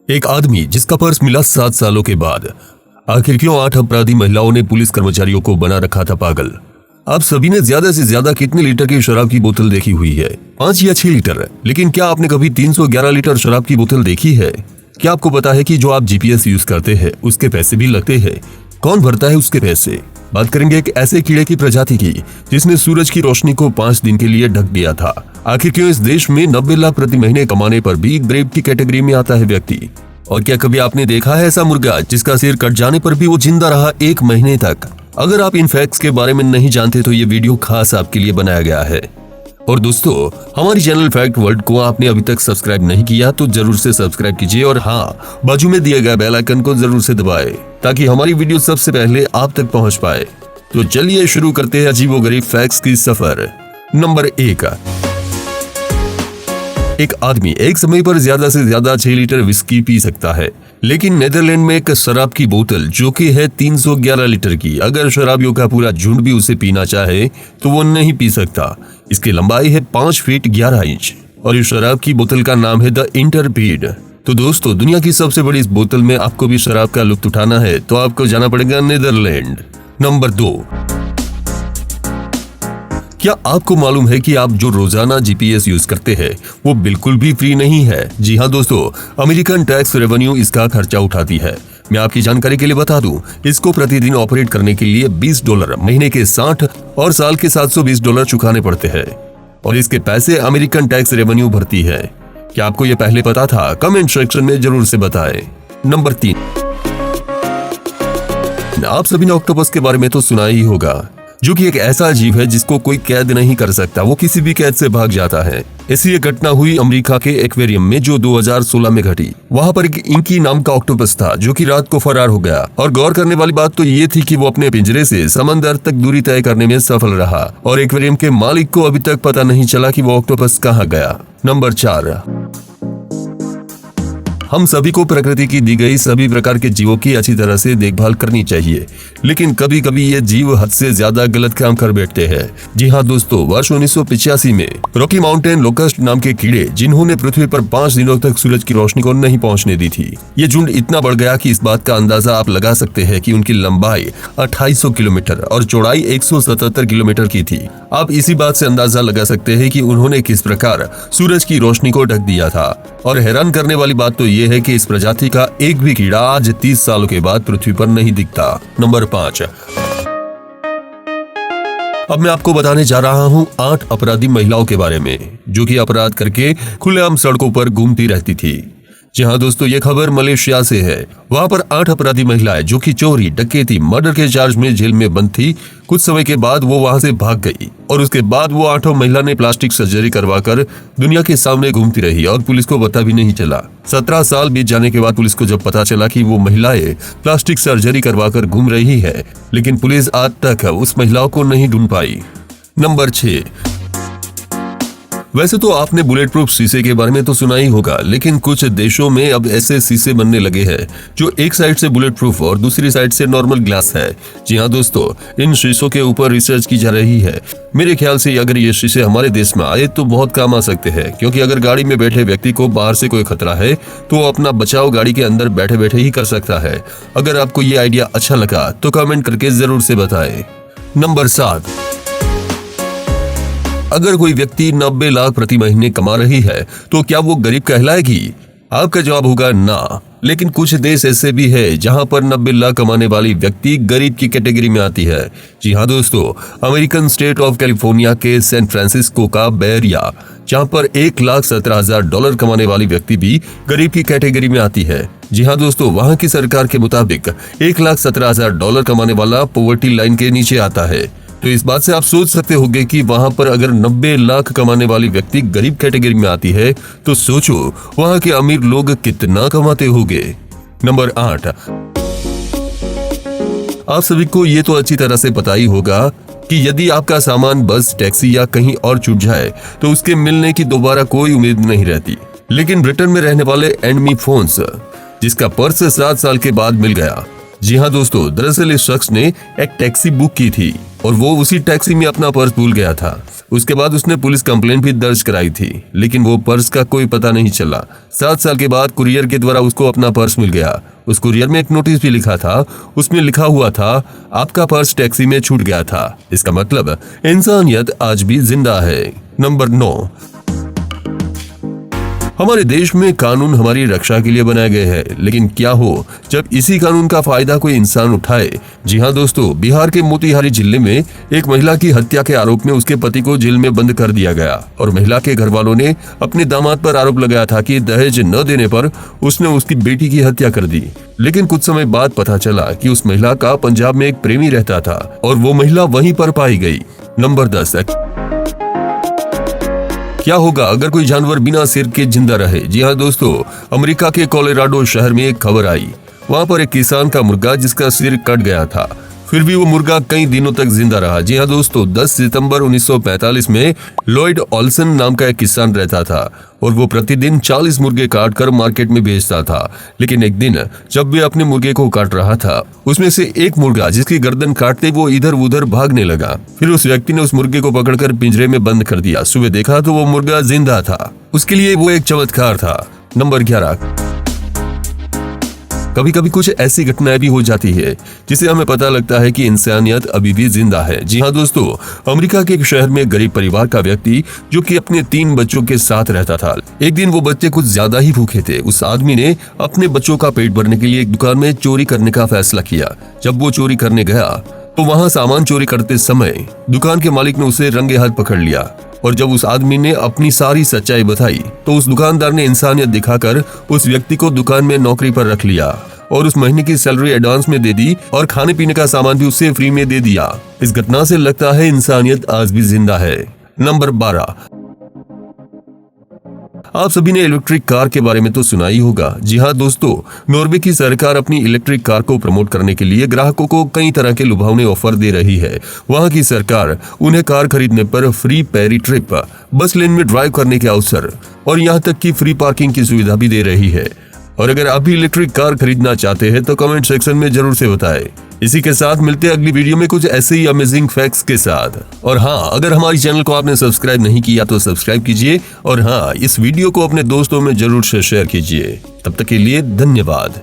एक आदमी जिसका पर्स मिला 7 सालों के बाद। आखिर क्यों 8 अपराधी महिलाओं ने पुलिस कर्मचारियों को बना रखा था पागल। आप सभी ने ज्यादा से ज्यादा कितने लीटर की शराब की बोतल देखी हुई है? 5 या 6 लीटर। लेकिन क्या आपने कभी 311 लीटर शराब की बोतल देखी है? क्या आपको पता है कि जो आप जीपीएस यूज करते हैं उसके पैसे भी लगते हैं? कौन भरता है उसके पैसे? बात करेंगे एक ऐसे कीड़े की प्रजाति की जिसने सूरज की रोशनी को 5 दिन के लिए ढक दिया था। आखिर क्यों इस देश में 90 लाख प्रति महीने कमाने पर भी ग्रेप की कैटेगरी में आता है व्यक्ति? और क्या कभी आपने देखा है ऐसा मुर्गा जिसका सिर कट जाने पर भी वो जिंदा रहा 1 महीने तक? अगर आप इन फैक्ट्स के बारे में नहीं जानते तो ये वीडियो खास आपके लिए बनाया गया है। और दोस्तों, हमारी चैनल फैक्ट वर्ल्ड को आपने अभी तक सब्सक्राइब नहीं किया तो जरूर से सब्सक्राइब कीजिए और हाँ, बाजू में दिए गए बेल आइकन को जरूर से दबाएं ताकि हमारी वीडियो सबसे पहले आप तक पहुंच पाए। तो चलिए शुरू करते हैं अजीबोगरीब फैक्ट्स की सफर। नंबर 1। एक आदमी एक समय पर ज्यादा से ज्यादा 6 लीटर विस्की पी सकता है, लेकिन नेदरलैंड में एक शराब की बोतल जो कि है 311 लीटर की, अगर शराबियों का पूरा झुंड भी उसे पीना चाहे तो वो नहीं पी सकता। इसकी लंबाई है 5 फीट 11 इंच और इस शराब की बोतल का नाम है द इंटरपीड। तो दोस्तों, दुनिया की सबसे बड़ी इस बोतल में आपको भी शराब का लुत्फ उठाना है तो आपको जाना पड़ेगा नेदरलैंड। नंबर 2। क्या आपको मालूम है कि आप जो रोजाना जीपीएस यूज करते हैं वो बिल्कुल भी फ्री नहीं है? जी हाँ दोस्तों, अमेरिकन टैक्स रेवेन्यू इसका खर्चा उठाती है। मैं आपकी जानकारी के लिए बता दूं, इसको प्रतिदिन ऑपरेट करने के लिए $20, महीने के 60 और साल के $720 चुकाने पड़ते हैं और इसके पैसे अमेरिकन टैक्स रेवेन्यू भरती है। क्या आपको ये पहले पता था? कमेंट सेक्शन में जरूर से बताएं। नंबर 3। आप सभी ने ऑक्टोपस के बारे में तो सुना ही होगा, जो कि एक ऐसा जीव है जिसको कोई कैद नहीं कर सकता, वो किसी भी कैद से भाग जाता है। ऐसी ये घटना हुई अमेरिका के एक्वेरियम में जो 2016 में घटी। वहां पर एक इंकी नाम का ऑक्टोपस था जो कि रात को फरार हो गया और गौर करने वाली बात तो ये थी कि वो अपने पिंजरे से समंदर तक दूरी तय करने में सफल रहा और एक्वेरियम के मालिक को अभी तक पता नहीं चला कि वो ऑक्टोपस कहाँ गया। नंबर 4। हम सभी को प्रकृति की दी गई सभी प्रकार के जीवों की अच्छी तरह से देखभाल करनी चाहिए, लेकिन कभी कभी ये जीव हद से ज्यादा गलत काम कर बैठते हैं। जी हाँ दोस्तों, वर्ष 1985 में रॉकी माउंटेन लोकस्ट नाम के कीड़े जिन्होंने पृथ्वी पर 5 दिनों तक सूरज की रोशनी को नहीं पहुंचने दी थी, ये झुंड इतना बढ़ गया कि इस बात का अंदाजा आप लगा सकते हैं कि उनकी लंबाई 2800 किलोमीटर और चौड़ाई 177 किलोमीटर की थी। आप इसी बात से अंदाजा लगा सकते हैं कि उन्होंने किस प्रकार सूरज की रोशनी को ढक दिया था। और हैरान करने वाली बात तो ये है कि इस प्रजाति का एक भी कीड़ा आज 30 सालों के बाद पृथ्वी पर नहीं दिखता। नंबर 5। अब मैं आपको बताने जा रहा हूँ 8 अपराधी महिलाओं के बारे में जो कि अपराध करके खुलेआम सड़कों पर घूमती रहती थी। जी हाँ दोस्तों, ये खबर मलेशिया से है। वहाँ पर 8 अपराधी महिलाएं जो कि चोरी, डकैती, मर्डर के चार्ज में जेल में बंद थी, कुछ समय के बाद वो वहाँ से भाग गई और उसके बाद वो 8 महिला ने प्लास्टिक सर्जरी करवाकर दुनिया के सामने घूमती रही और पुलिस को पता भी नहीं चला। 17 साल बीत जाने के बाद पुलिस को जब पता चला कि वो महिलाएं प्लास्टिक सर्जरी करवाकर घूम रही है, लेकिन पुलिस आज तक उस महिलाओं को नहीं ढूंढ पाई। नंबर 6। वैसे तो आपने बुलेट प्रूफ शीशे के बारे में तो सुना ही होगा, लेकिन कुछ देशों में अब ऐसे शीशे बनने लगे हैं जो एक साइड से बुलेट प्रूफ और दूसरी साइड से नॉर्मल ग्लास है। जी हाँ दोस्तों, इन शीशों के ऊपर रिसर्च की जा रही है। मेरे ख्याल से अगर ये शीशे हमारे देश में आए तो बहुत काम आ सकते हैं, क्योंकि अगर गाड़ी में बैठे व्यक्ति को बाहर से कोई खतरा है तो वो अपना बचाव गाड़ी के अंदर बैठे बैठे ही कर सकता है। अगर आपको ये आइडिया अच्छा लगा तो कमेंट करके जरूर से बताएं। नंबर 7। अगर कोई व्यक्ति 90 लाख प्रति महीने कमा रही है तो क्या वो गरीब कहलाएगी? आपका जवाब होगा ना, लेकिन कुछ देश ऐसे भी है जहां पर 90 लाख कमाने वाली व्यक्ति गरीब की कैटेगरी में आती है। जी हाँ दोस्तों, अमेरिकन स्टेट ऑफ कैलिफोर्निया के सैन फ्रांसिस्को का बे एरिया, जहां पर $1,17,000 कमाने वाली व्यक्ति भी गरीब की कैटेगरी में आती है। जी हाँ दोस्तों, वहां की सरकार के मुताबिक $1,17,000 कमाने वाला पॉवर्टी लाइन के नीचे आता है। तो इस बात से आप सोच सकते होंगे कि वहां पर अगर 90 लाख कमाने वाली व्यक्ति गरीब कैटेगरी में आती है तो सोचो वहां के अमीर लोग कितना कमाते होंगे। नंबर 8। आप सभी को ये तो अच्छी तरह से पता ही होगा कि यदि आपका सामान बस, टैक्सी या कहीं और छूट जाए तो उसके मिलने की दोबारा कोई उम्मीद नहीं रहती। लेकिन ब्रिटेन में रहने वाले एंडमी फोन्स, जिसका पर्स 7 साल के बाद मिल गया। जी हाँ दोस्तों, दरअसल इस शख्स ने एक टैक्सी बुक की थी और वो उसी टैक्सी में अपना पर्स भूल गया था। उसके बाद उसने पुलिस कंप्लेंट भी दर्ज कराई थी, लेकिन वो पर्स का कोई पता नहीं चला। 7 साल के बाद कुरियर के द्वारा उसको अपना पर्स मिल गया। उस कुरियर में एक नोटिस भी लिखा था। उसमें लिखा हुआ था, आपका पर्स टैक्सी में छूट गया था। इसका मतलब इंसानियत आज भी जिंदा है। नंबर 9, हमारे देश में कानून हमारी रक्षा के लिए बनाए गए हैं, लेकिन क्या हो जब इसी कानून का फायदा कोई इंसान उठाए। जी हाँ दोस्तों, बिहार के मोतिहारी जिले में एक महिला की हत्या के आरोप में उसके पति को जेल में बंद कर दिया गया और महिला के घर वालों ने अपने दामाद पर आरोप लगाया था कि दहेज न देने पर उसने उसकी बेटी की हत्या कर दी। लेकिन कुछ समय बाद पता चला कि उस महिला का पंजाब में एक प्रेमी रहता था और वो महिला वहीं पर पाई गई। नंबर 10, क्या होगा अगर कोई जानवर बिना सिर के जिंदा रहे। जी हाँ दोस्तों, अमेरिका के कोलोराडो शहर में एक खबर आई। वहाँ पर एक किसान का मुर्गा जिसका सिर कट गया था, फिर भी वो मुर्गा कई दिनों तक जिंदा रहा। जी हाँ दोस्तों, 10 सितंबर 1945 में लॉयड ऑल्सन नाम का एक किसान रहता था और वो प्रतिदिन 40 मुर्गे काट कर मार्केट में बेचता था। लेकिन एक दिन जब वे अपने मुर्गे को काट रहा था, उसमें से एक मुर्गा जिसकी गर्दन काटते वो इधर उधर भागने लगा। फिर उस व्यक्ति ने उस मुर्गे को पकड़कर पिंजरे में बंद कर दिया। सुबह देखा तो वो मुर्गा जिंदा था। उसके लिए वो एक चमत्कार था। नंबर 11, कभी कभी कुछ ऐसी घटनाएं भी हो जाती है जिसे हमें पता लगता है कि इंसानियत अभी भी जिंदा है। जी हाँ दोस्तों, अमेरिका के एक शहर में गरीब परिवार का व्यक्ति जो कि अपने 3 बच्चों के साथ रहता था। एक दिन वो बच्चे कुछ ज्यादा ही भूखे थे। उस आदमी ने अपने बच्चों का पेट भरने के लिए एक दुकान में चोरी करने का फैसला किया। जब वो चोरी करने गया तो वहाँ सामान चोरी करते समय दुकान के मालिक ने उसे रंगे हाथ पकड़ लिया और जब उस आदमी ने अपनी सारी सच्चाई बताई तो उस दुकानदार ने इंसानियत दिखाकर उस व्यक्ति को दुकान में नौकरी पर रख लिया और उस महीने की सैलरी एडवांस में दे दी और खाने पीने का सामान भी उससे फ्री में दे दिया। इस घटना से लगता है इंसानियत आज भी जिंदा है। नंबर 12, आप सभी ने इलेक्ट्रिक कार के बारे में तो सुना ही होगा। जी हाँ दोस्तों, नॉर्वे की सरकार अपनी इलेक्ट्रिक कार को प्रमोट करने के लिए ग्राहकों को कई तरह के लुभावने ऑफर दे रही है। वहाँ की सरकार उन्हें कार खरीदने पर फ्री पेरी ट्रिप, बस लेन में ड्राइव करने के अवसर और यहाँ तक कि फ्री पार्किंग की सुविधा भी दे रही है। और अगर आप भी इलेक्ट्रिक कार खरीदना चाहते हैं तो कमेंट सेक्शन में जरूर से बताएं। इसी के साथ मिलते हैं अगली वीडियो में कुछ ऐसे ही अमेजिंग फैक्ट्स के साथ। और हाँ, अगर हमारी चैनल को आपने सब्सक्राइब नहीं किया तो सब्सक्राइब कीजिए और हाँ, इस वीडियो को अपने दोस्तों में जरूर से शेयर कीजिए। तब तक के लिए धन्यवाद।